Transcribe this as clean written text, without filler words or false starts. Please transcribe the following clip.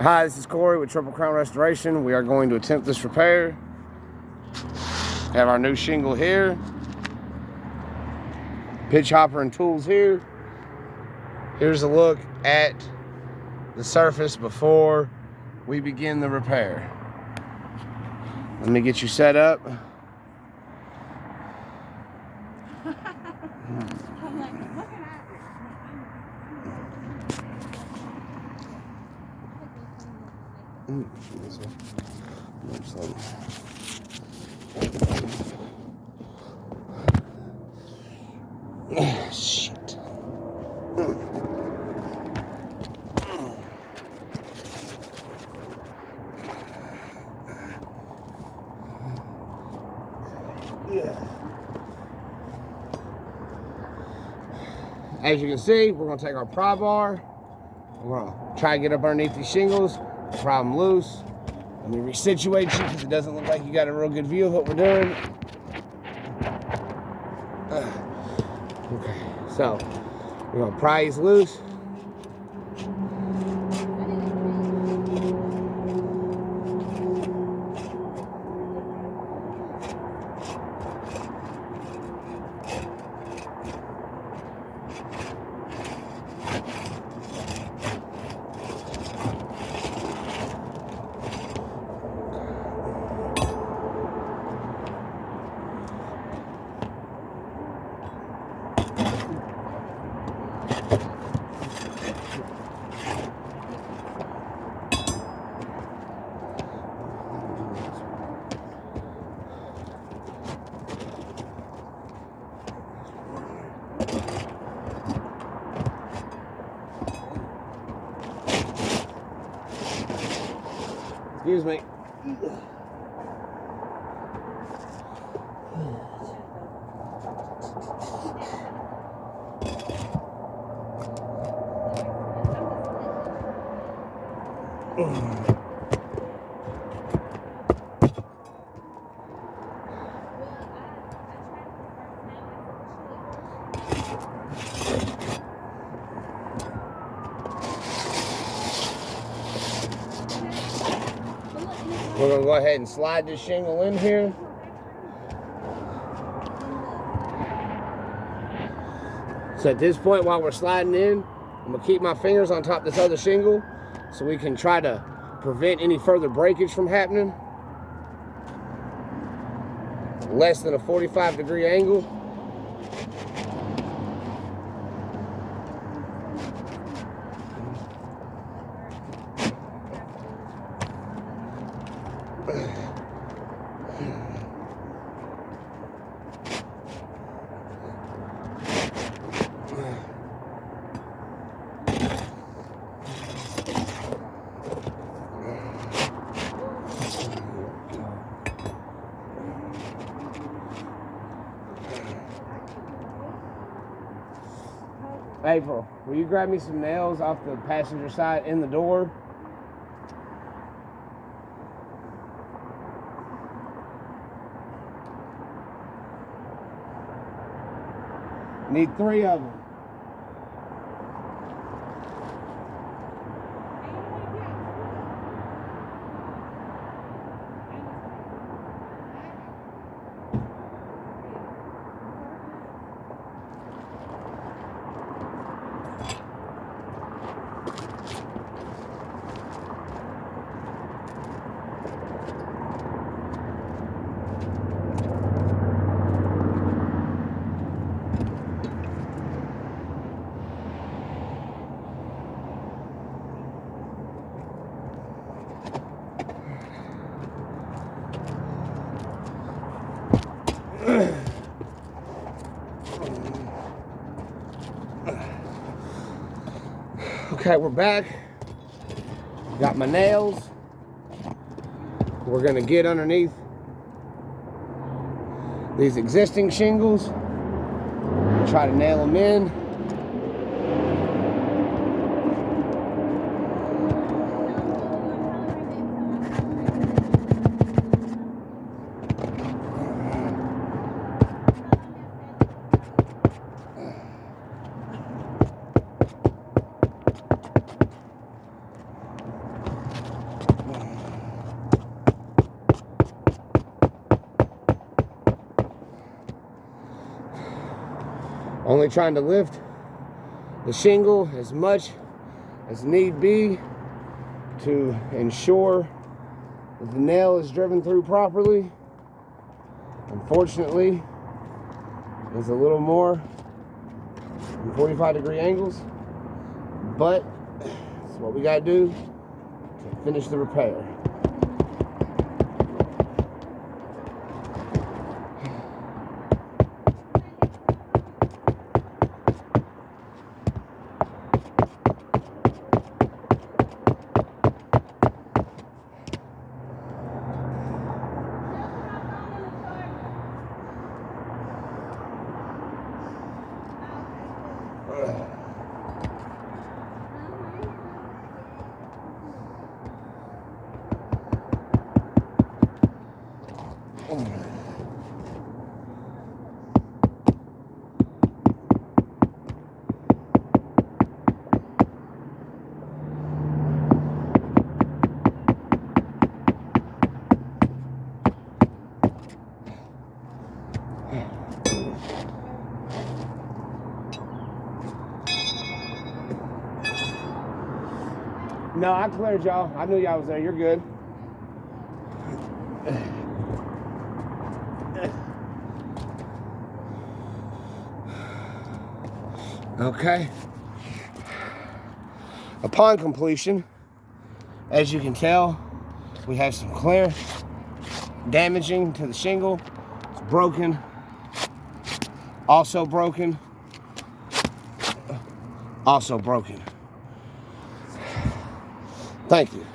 Hi, this is Corey with Triple Crown Restoration. We are going to attempt this repair. Have our new shingle here. Pitch hopper and tools here. Here's a look at the surface before we begin the repair. Let me get you set up. I'm like, looking at Shit. As you can see, we're going to take our pry bar. We're going to try to get up underneath these shingles, pry them loose. Let me resituate you because it doesn't look like you got a real good view of what we're doing. Okay, so we're going to pry these loose. Excuse me. We're going to go ahead and slide this shingle in here. So at this point, while we're sliding in, I'm going to keep my fingers on top of this other shingle so we can try to prevent any further breakage from happening. Less than a 45-degree angle. April, will you grab me some nails off the passenger side in the door? Need 3 of them. Okay, we're back. Got my nails. We're gonna get underneath these existing shingles. Try to nail them in. Only trying to lift the shingle as much as need be to ensure that the nail is driven through properly. Unfortunately, there's a little more than 45-degree angles, but that's what we gotta do to finish the repair. No, I cleared y'all. I knew y'all was there. You're good. Okay. Upon completion, as you can tell, we have some clear damaging to the shingle. It's broken. Also broken. Also broken. Thank you.